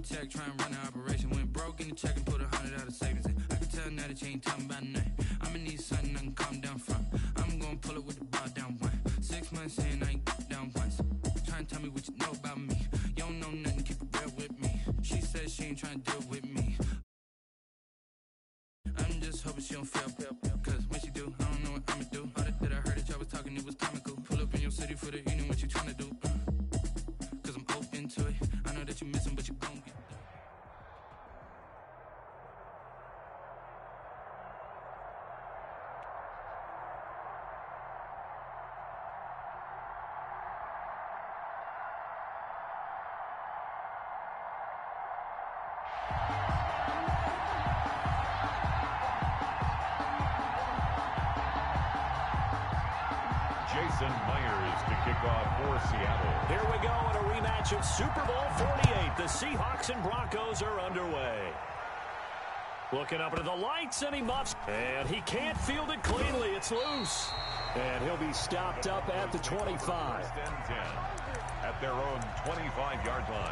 tech, try and run the operation. Went broke in the check and put 100 out of savings in. I can tell now that you ain't talking about nothing. I'ma need something I can calm down from. I'm gonna pull it with the bar down one. 6 months in, I ain't down once. Try and tell me what you know about me. You don't know nothing, keep it real with me. She said she ain't trying to deal with me. I'm just hoping she don't feel. Cause when she do, I don't know what I'ma do. All that I heard that y'all was talking, it was comical. Pull up in your city for the evening, what you trying to do? Cause I'm open to it. I know that you missing, but you gon' get there. Here we go in a rematch of Super Bowl 48. The Seahawks and Broncos are underway. Looking up into the lights, and he muffs. And he can't field it cleanly. It's loose. And he'll be stopped up at the 25. At their own 25-yard line.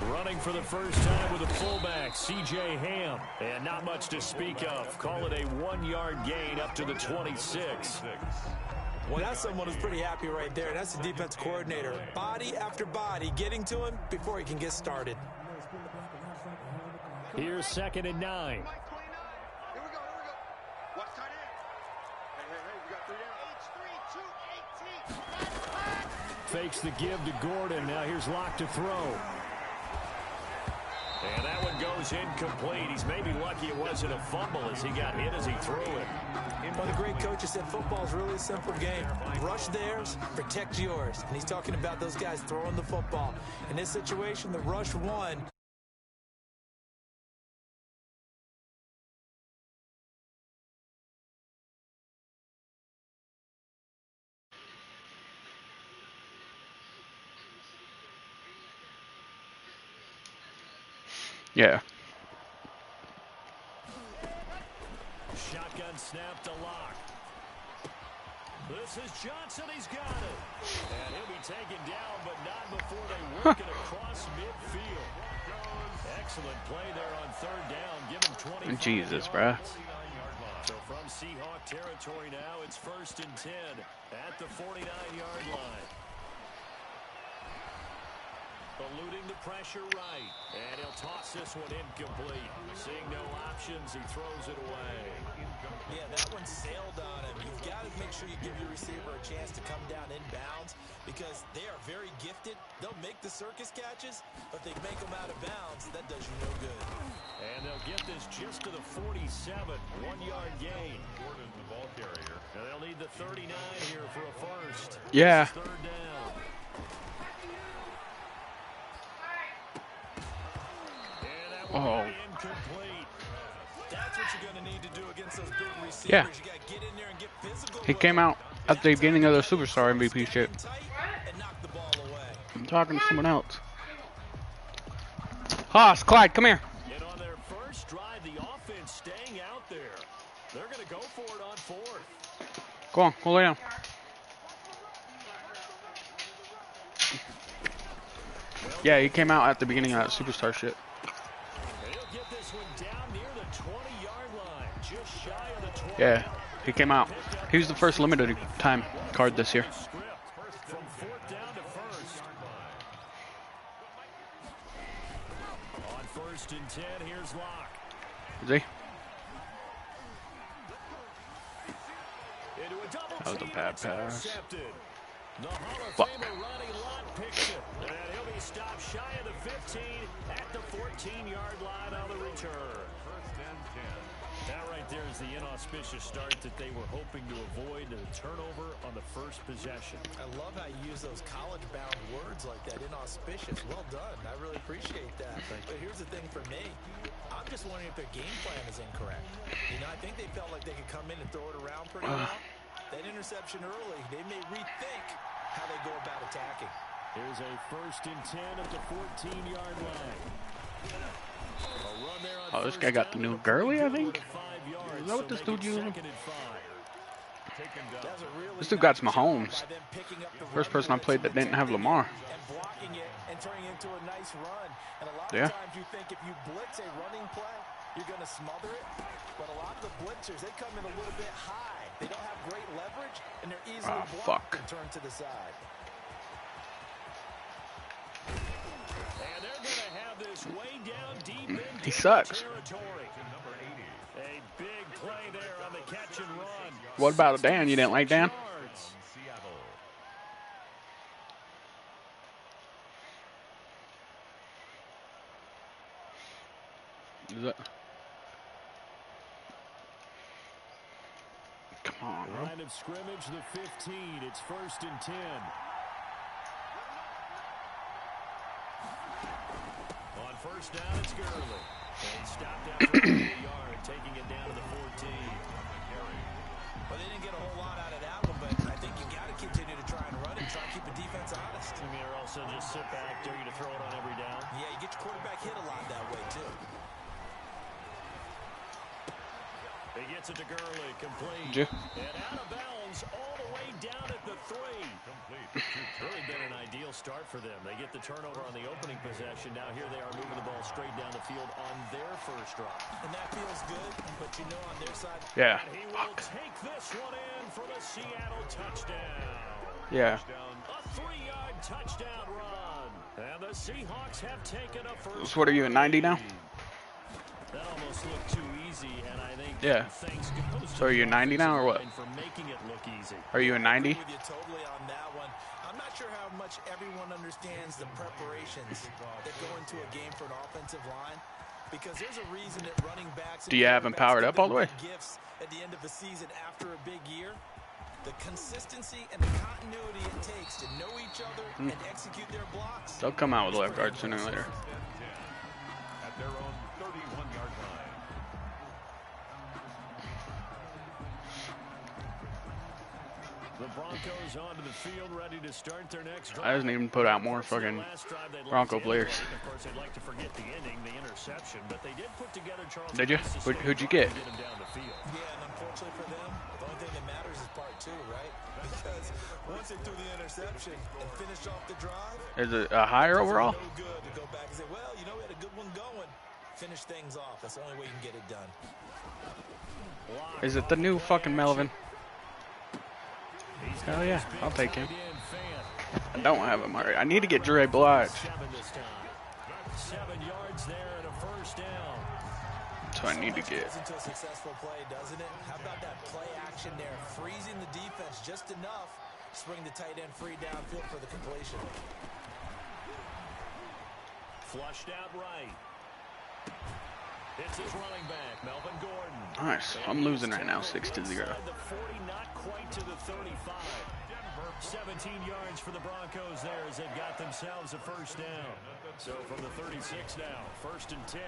Running for the first time with a fullback, C.J. Ham. And not much to speak of. Call it a 1-yard gain up to the 26. Well, that's someone who's pretty happy right there. That's the defense coordinator. Body after body getting to him before he can get started. Here's 2nd and 9. Here we go. Watch tight end. Hey, we got 3 down. H3, 2, 18. Fakes the give to Gordon. Now here's Locke to throw. And that one goes incomplete. He's maybe lucky it wasn't a fumble as he got hit as he threw it. One of the great coaches said football is really a simple game. Rush theirs, protect yours. And he's talking about those guys throwing the football. In this situation, the rush won. Yeah. Shotgun snap to Locke. This is Johnson. He's got it. And he'll be taken down, but not before they work it across midfield. Excellent play there on 3rd down. Give him 20. Jesus, bruh. So from Seahawk territory now, it's 1st and 10 at the 49-yard line. Eluding the pressure right. And he'll toss this one incomplete. Seeing no options, he throws it away. Yeah, that one sailed on him. You've got to make sure you give your receiver a chance to come down inbounds because they are very gifted. They'll make the circus catches, but they make them out of bounds. That does you no good. And they'll get this just to the 47. 1-yard gain. Gordon, the ball carrier. And they'll need the 39 here for a first. Yeah. 3rd down. Oh. Incomplete. That's what you're going to need to do against those big receivers. Yeah. You got to get in there and get physical. He came out at the beginning of the Superstar MVP shit. I'm talking to someone else. Haas, Clyde, come here. And on their first drive, the offense staying out there. They're going to go for it on 4th. Go on, go lay down. Yeah, he came out at the beginning of that Superstar shit. Yeah, he came out. He was the first limited time card this year. From 4th down to 1st. On 1st and 10, here's Locke. Is he? Into a double That was a bad pass. The Hall of Fuck. Famer Ronnie Lott picks it. And he'll be stopped shy of the 15 at the 14-yard line on the return. 1st and 10. That right there is the inauspicious start that they were hoping to avoid, a turnover on the first possession. I love how you use those college-bound words like that, inauspicious. Well done. I really appreciate that. But here's the thing for me. I'm just wondering if their game plan is incorrect. You know, I think they felt like they could come in and throw it around pretty well. That interception early, they may rethink how they go about attacking. Here's a 1st and 10 at the 14-yard line. Oh, this guy got the new Gurley, I think. Is that what this dude using? This dude got some Mahomes. First person I played that didn't have Lamar. Yeah. Sometimes you think if you blitz a running play, you're going to smother it. But a lot of the blitzers, they come in a little bit high. They don't have great leverage, and they're easily blocked and turned to the side. And they're going to have this way down deep into He sucks. territory. A big play there on the catch and run. What about Dan? You didn't like Dan? Is that? Come on, bro. Line of scrimmage, the 15. It's 1st and 10. On 1st down, it's Gurley. And stopped after a yard, taking it down to the 14. Well, they didn't get a whole lot out of that one, but I think you got to continue to try and run it, try and keep the defense honest. You mean also just sit back, dare you to throw it on every down? Yeah, you get your quarterback hit a lot that way, too. He gets it to Gurley, complete. Yeah. And out of bounds all the way down at the 3. Really been an ideal start for them. They get the turnover on the opening possession. Now here they are moving the ball straight down the field on their first drive. And that feels good, but you know on their side. Yeah. And he will take this one in for the Seattle touchdown. Yeah. A 3-yard touchdown run. And the Seahawks have taken a first. So what are you at 90 now? That almost looked too easy, and I think thanks goes So are you 90 now or what? for making it look easy. Are you at 90? With you totally on that one. I'm not sure how much everyone understands the preparations that go into a game for an offensive line, because there's a reason that running backs. Do you have him powered up all the way? Gifts at the end of the season after a big year. The consistency and the continuity it takes to know each other and execute their blocks. They'll come out with left guard sooner or later. At their own 31-yard line. The Broncos onto the field, ready to start their next drive. I didn't even put out more fucking Bronco players. Of course, they'd like to forget the ending, the interception, but they did put together Charles. Did you? Who'd you get? Get him down the field. Yeah, and unfortunately for them, the only thing that matters is part 2, right? Because once they threw the interception and finished off the drive, Is it a higher overall? no good to go back and say, well, you know, we had a good one going. Finish things off. That's the only way you can get it done. Is it the new fucking Melvin? Hell yeah, I'll take him. I don't have him already. I need to get Dre Blige. 7 yards there and a first down. So I need to get. Goes into a successful play, doesn't it? How about that play action there? Freezing the defense just enough. Swing the tight end free downfield for the completion. Flushed out right. It's his running back, Melvin Gordon. Nice. I'm losing right now, 6-0. The 40, not quite to the 35. 17 yards for the Broncos there as they've got themselves a first down. So from the 36 now, 1st and 10.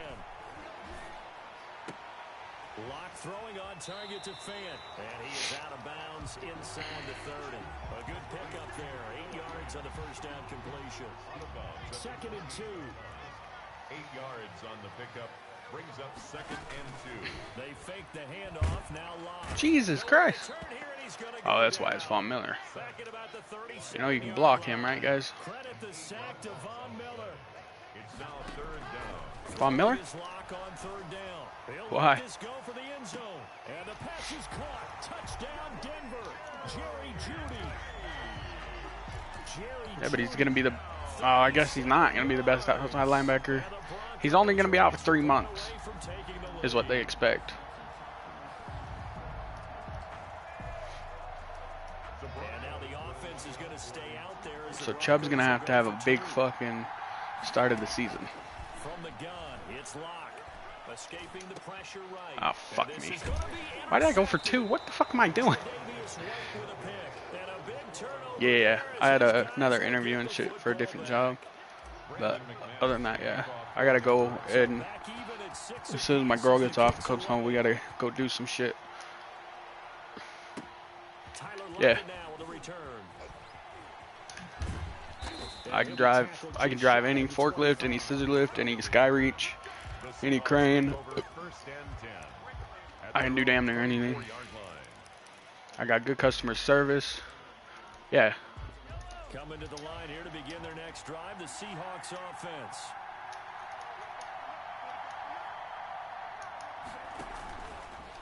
Lock throwing on target to Fant. And he is out of bounds inside the 30. A good pickup there. 8 yards on the first down completion. 2nd and 2. 8 yards on the pickup. Brings up 2nd and 2. They fake the handoff, now locked. Jesus Christ. Oh, that's why it's Von Miller. You know you can block him, right, guys? Credit the sack to Von Miller. It's now 3rd down. Von Miller? His lock on 3rd down. He'll Why? let this go for the end zone. And the pass is caught. Touchdown, Denver. Jerry Jeudy. Yeah, but he's going to be the... I guess he's not going to be the best outside linebacker. He's only going to be out for 3 months, is what they expect. So Chubb's going to have a big fucking start of the season. From the gun, it's Locke. Escaping the pressure right. Oh, fuck me. Why did I go for 2? What the fuck am I doing? Yeah, I had another interview and shit for a different job. But other than that, yeah. I gotta go, and as soon as my girl gets off and comes home, we gotta go do some shit. Yeah. I can drive any forklift, any scissor lift, any sky reach, any crane. I can do damn near anything. I got good customer service. Yeah. Coming to the line here to begin their next drive, the Seahawks offense.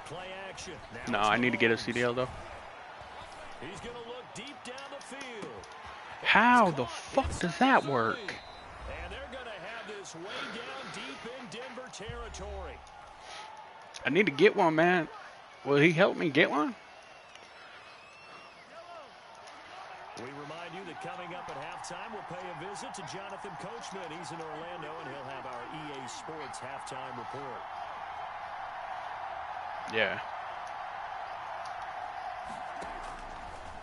Play action. No, I need to get a CDL though. He's going to look deep down the field. How the fuck does that work? And they're going to have this way down deep in Denver territory. I need to get one, man. Will he help me get one? We remind you that coming up at halftime, we'll pay a visit to Jonathan Coachman. He's in Orlando, and he'll have our EA Sports halftime report. Yeah.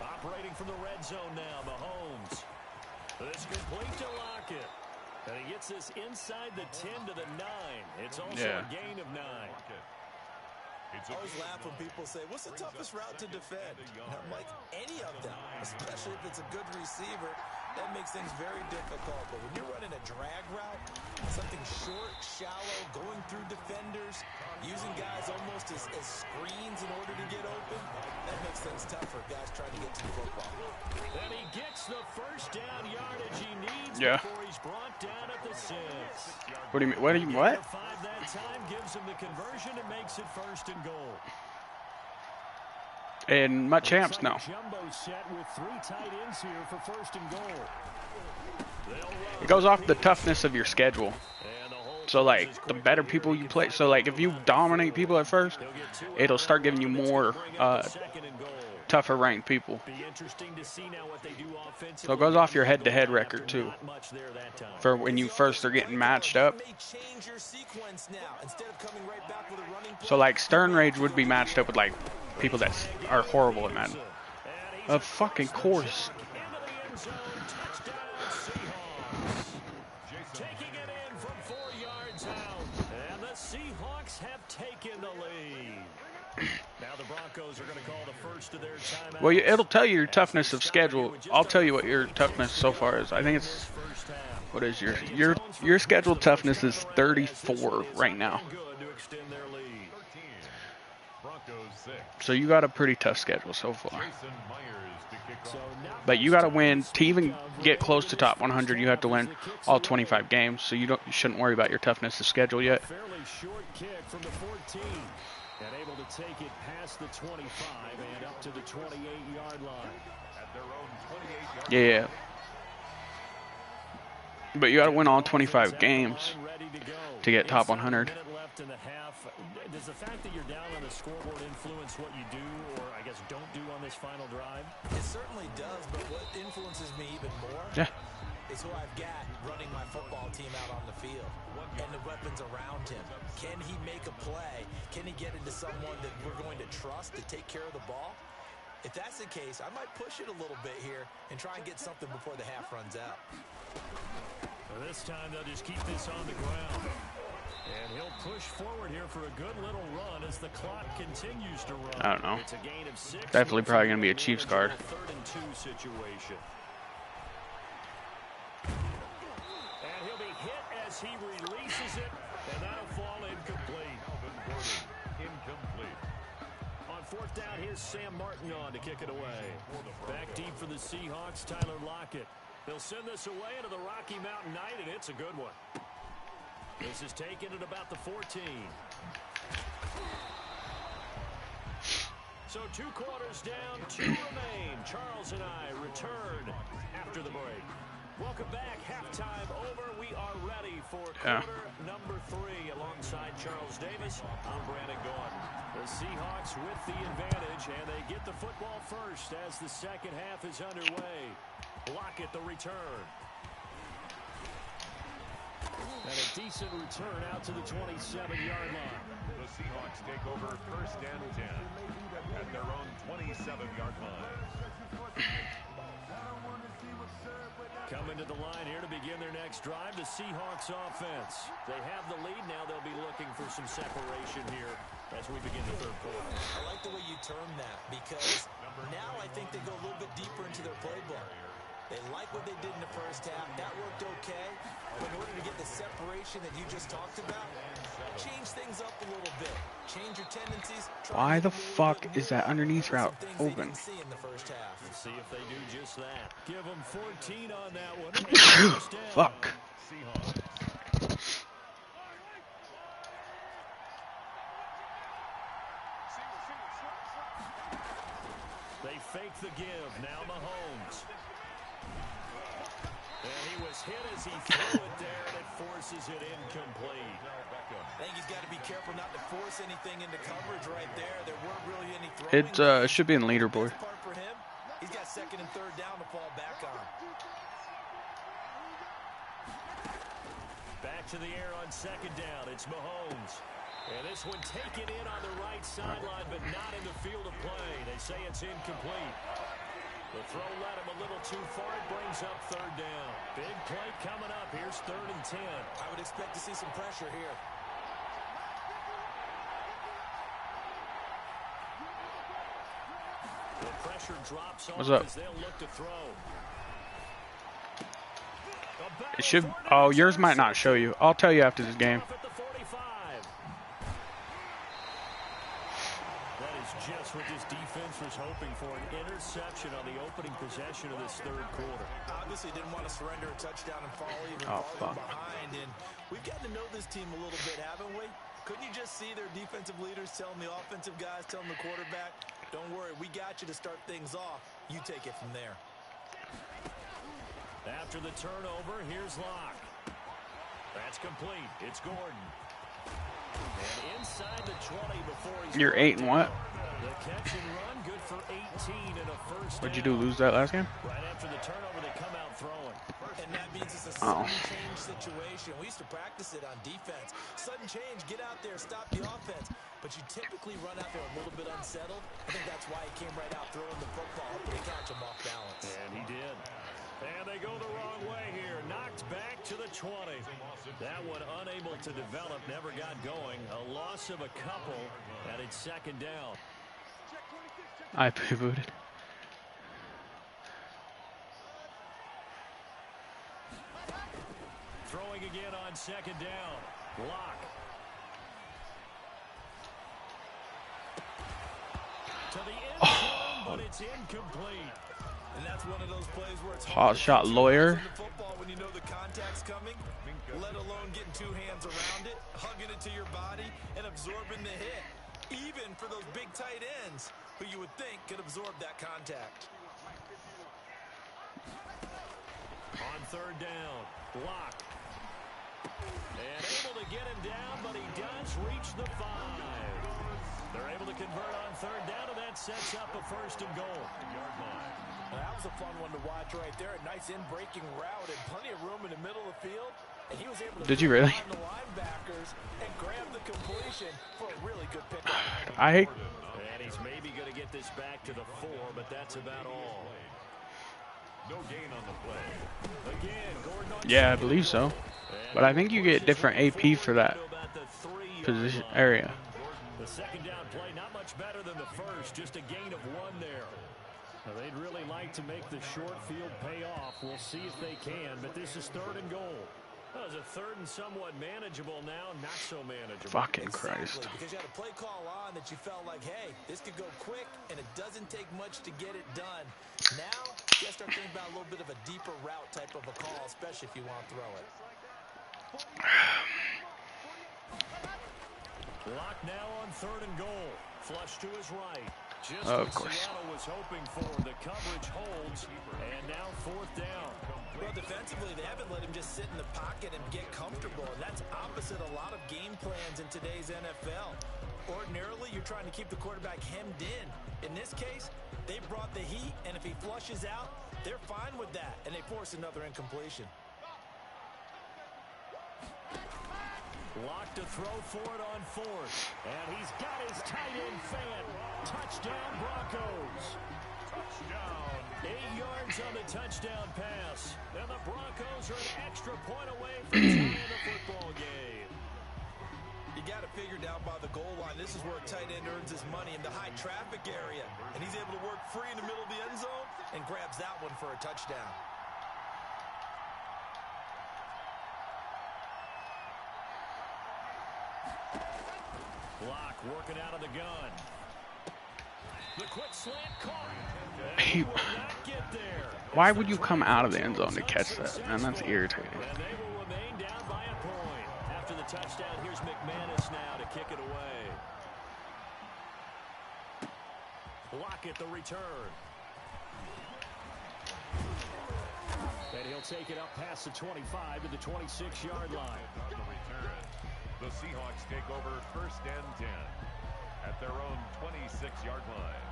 Operating from the red zone now, Mahomes. This complete to Lockett. And he gets this inside the 10 to the 9. It's also a gain of 9. I always laugh when people say, what's the toughest route to defend? And I'm like, any of them, especially if it's a good receiver. That makes things very difficult. But when you're running a drag route, something short, shallow, going through defenders, using guys almost as screens in order to get open, that makes things tough for guys trying to get to the football. And he gets the first down yardage he needs before he's brought down at the 6. What do you mean? What? The 5 that time gives him the conversion and makes it 1st and goal. And my champs now. Jumbo set with 3 tight ends here for 1st and goal. It goes off the toughness of your schedule. So like the better people you play, so like if you dominate people at first, it'll start giving you more tougher ranked people. So it goes off your head-to-head record too. For when you first are getting matched up. So like Stern Rage would be matched up with like people that are horrible at Madden. Of fucking course. Taking it in from 4 yards out, and the Seahawks have taken the lead. Now the Broncos are going to call the first of their timeouts. Well, it'll tell you your toughness of schedule. I'll tell you what your toughness so far is. I think it's, what is your schedule toughness is 34 right now. So you got a pretty tough schedule so far. But you got to win to even get close to top 100. You have to win all 25 games. So you shouldn't worry about your toughness of schedule yet. Fairly short kick from the 14, and able to take it past the 25 and up to the 28-yard line. At their own 28-yard line. Yeah. But you got to win all 25 games to get top 100. In the half, does the fact that you're down on the scoreboard influence what you do, or I guess don't do on this final drive? It certainly does, but what influences me even more is who I've got running my football team out on the field and the weapons around him. Can he make a play? Can he get into someone that we're going to trust to take care of the ball? If that's the case, I might push it a little bit here and try and get something before the half runs out. Well, this time they'll just keep this on the ground. And he'll push forward here for a good little run as the clock continues to run. I don't know. It's a gain of 6. Definitely probably going to be a Chiefs guard. 3rd and 2 situation. And he'll be hit as he releases it, and that'll fall incomplete. On 4th down, here's Sam Martin on to kick it away. Back deep for the Seahawks, Tyler Lockett. They'll send this away into the Rocky Mountain Night, and it's a good one. This is taken at about the 14. So 2 quarters down, 2 remain. Charles and I return after the break. Welcome back. Halftime over. We are ready for quarter number 3 alongside Charles Davis. I'm Brandon Gordon. The Seahawks with the advantage, and they get the football first as the second half is underway. Lockett the return. And a decent return out to the 27-yard line. The Seahawks take over 1st and 10 at their own 27-yard line. Coming to the line here to begin their next drive, the Seahawks offense. They have the lead now. They'll be looking for some separation here as we begin the 3rd quarter. I like the way you term that because now I think they go a little bit deeper into their playbook. They like what they did in the first half. That worked okay. But in order to get the separation that you just talked about, change things up a little bit. Change your tendencies. Why the fuck is that underneath route open? See in the first half. Let's see if they do just that. Give them 14 on that one. Fuck. They fake the give. Now Mahomes. And he was hit as he threw it there, and it forces it incomplete. I think he's got to be careful not to force anything into coverage right there. There weren't really any throwing. It should be in the leaderboard. Part for him, he's got second and third down to fall back on. Back to the air on second down. It's Mahomes. And this one taken in on the right sideline, but not in the field of play. They say it's incomplete. The throw led him a little too far. It brings up third down. Big play coming up. Here's 3rd and 10. I would expect to see some pressure here. The pressure drops off. What's up? As they'll look to throw. It should. Oh, yours might not show you. I'll tell you after this game. Just what this defense was hoping for, an interception on the opening possession of this third quarter. Obviously didn't want to surrender a touchdown and fall even farther behind. And we've gotten to know this team a little bit, haven't we? Couldn't you just see their defensive leaders telling the offensive guys, telling the quarterback, don't worry, we got you to start things off. You take it from there. After the turnover, here's Locke. That's complete. It's Gordon. And inside the 20 before he's... You're 8 and what? The catch and run, good for 18 and a first What'd you down. do, lose that last game? Right after the turnover, they come out throwing. And that means it's a sudden change situation. We used to practice it on defense. Sudden change, get out there, stop the offense. But you typically run out there a little bit unsettled. I think that's why he came right out throwing the football, hoping to catch him off balance. And he did. And they go the wrong way here. Knocked back to the 20. That one unable to develop, never got going. A loss of a couple, and it's second down. I pivoted. Throwing again on second down. Lock. To the end zone, but it's incomplete. And that's one of those plays where it's hot shot lawyer. Football when you know the contact's coming, let alone getting 2 hands around it, hugging it to your body, and absorbing the hit. Even for those big tight ends, who you would think could absorb that contact. On third down, Lock. And able to get him down, but he does reach the 5. They're able to convert on third down, and that sets up a 1st and goal. That was a fun one to watch right there. A nice in-breaking route and plenty of room in the middle of the field. And he was able to Did you really? the linebackers and grab the completion for a really good pickup. And he's maybe going to get this back to the 4, but that's about all. No gain on the play. Again, Gordon on Yeah, I believe so. But I think you get different AP for that position area. The second down play, not much better than the first, just a gain of 1 there. Now, they'd really like to make the short field pay off. We'll see if they can, but this is 3rd and goal. That was a 3rd and somewhat manageable now, not so manageable. Fucking Christ. Because you had a play call on that you felt like, hey, this could go quick, and it doesn't take much to get it done. Now, you got to start thinking about a little bit of a deeper route type of a call, especially if you want to throw it. Lock now on 3rd and goal. Flush to his right. Just Of what course. Seattle was hoping for. The coverage holds, and now 4th down. Well, defensively, they haven't let him just sit in the pocket and get comfortable, and that's opposite a lot of game plans in today's NFL. Ordinarily, you're trying to keep the quarterback hemmed in. In this case, they brought the heat, and if he flushes out, they're fine with that, and they force another incompletion. Lock to throw for it on 4th. And he's got his tight end fan. Touchdown, Broncos. Touchdown. 8 yards on the touchdown pass. And the Broncos are an extra point away from tying the football game. You got to figure down by the goal line. This is where a tight end earns his money in the high traffic area. And he's able to work free in the middle of the end zone and grabs that one for a touchdown. Block working out of the gun. The quick slant caught. He, why would you come out of the end zone to catch that, man? That's irritating. And they will remain down by a point. After the touchdown, here's McManus now to kick it away. Lockett the return. And he'll take it up past the 25 to the 26-yard line. On the return, the Seahawks take over 1st and 10 at their own 26-yard line.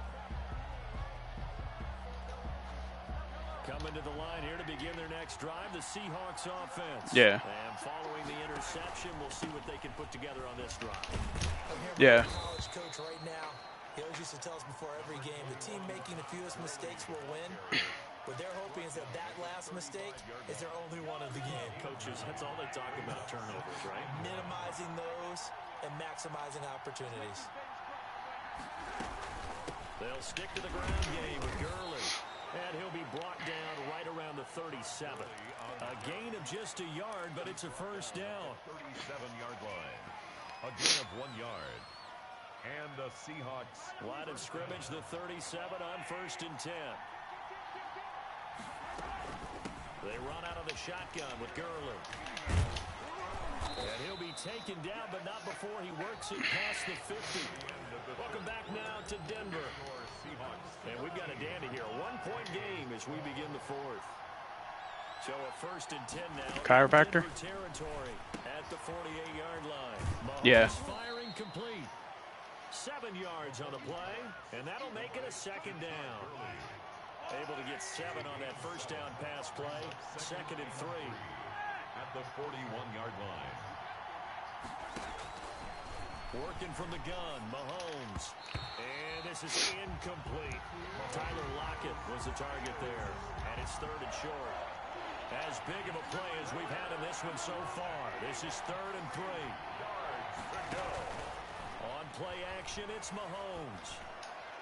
Coming to the line here to begin their next drive, the Seahawks offense. Yeah. And following the interception, we'll see what they can put together on this drive. Yeah. College coach right now, he always used to tell us before every game, the team making the fewest mistakes will win. What they're hoping is that last mistake is their only one of the game. Coaches, that's all they talk about, turnovers, right? Minimizing those and maximizing opportunities. They'll stick to the ground game with Gurley. And he'll be brought down right around the 37. A gain of just a yard, but it's a first down. 37-yard line. A gain of 1 yard. And the Seahawks. Line of scrimmage, the 37 on 1st and 10. They run out of the shotgun with Gurley. And he'll be taken down, but not before he works it past the 50. Welcome back now to Denver. And we've got a dandy here. A 1-point game as we begin the 4th. So a 1st and 10 now. Chiropractor? Territory at the 48-yard line. Mahomes Yeah. firing complete. 7 yards on the play, and that'll make it a 2nd down. Able to get 7 on that first down pass play. 2nd and 3. At the 41-yard line. Working from the gun, Mahomes. And this is incomplete. Tyler Lockett was the target there. And it's 3rd and short. As big of a play as we've had in this one so far. This is 3rd and 3. On play action, it's Mahomes.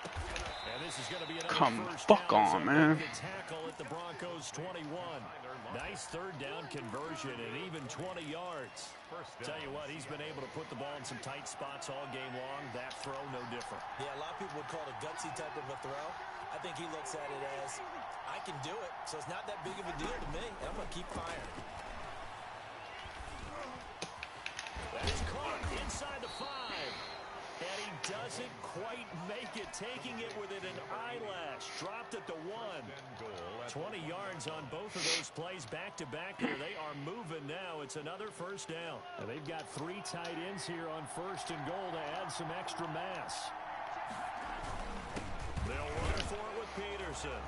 And this is going to be another first fuck down. on, man. Tackle at the Broncos 21. Nice 3rd down conversion and even 20 yards. Tell you what, he's been able to put the ball in some tight spots all game long. That throw, no different. Yeah, a lot of people would call it a gutsy type of a throw. I think he looks at it as, I can do it, so it's not that big of a deal to me, and I'm going to keep firing. That is caught inside the 5. And he doesn't quite make it, taking it within an eyelash. Dropped at the 1. 20 yards on both of those plays back-to-back there. They are moving now. It's another first down. And they've got 3 tight ends here on 1st and goal to add some extra mass. They'll run for it with Peterson.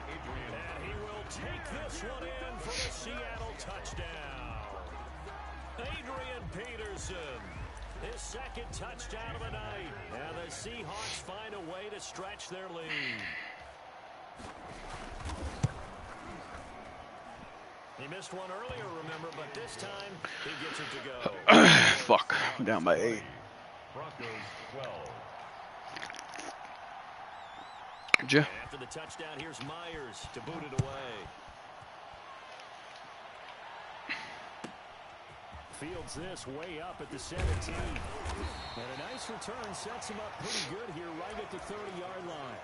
And he will take this one in for the Seattle touchdown. Adrian Peterson. His 2nd touchdown of the night. And the Seahawks find a way to stretch their lead. He missed one earlier, remember, but this time he gets it to go. Fuck. I'm down by 8. Broncos 12. After the touchdown, here's Myers to boot it away. Fields this way up at the 17. And a nice return sets him up pretty good here right at the 30-yard line.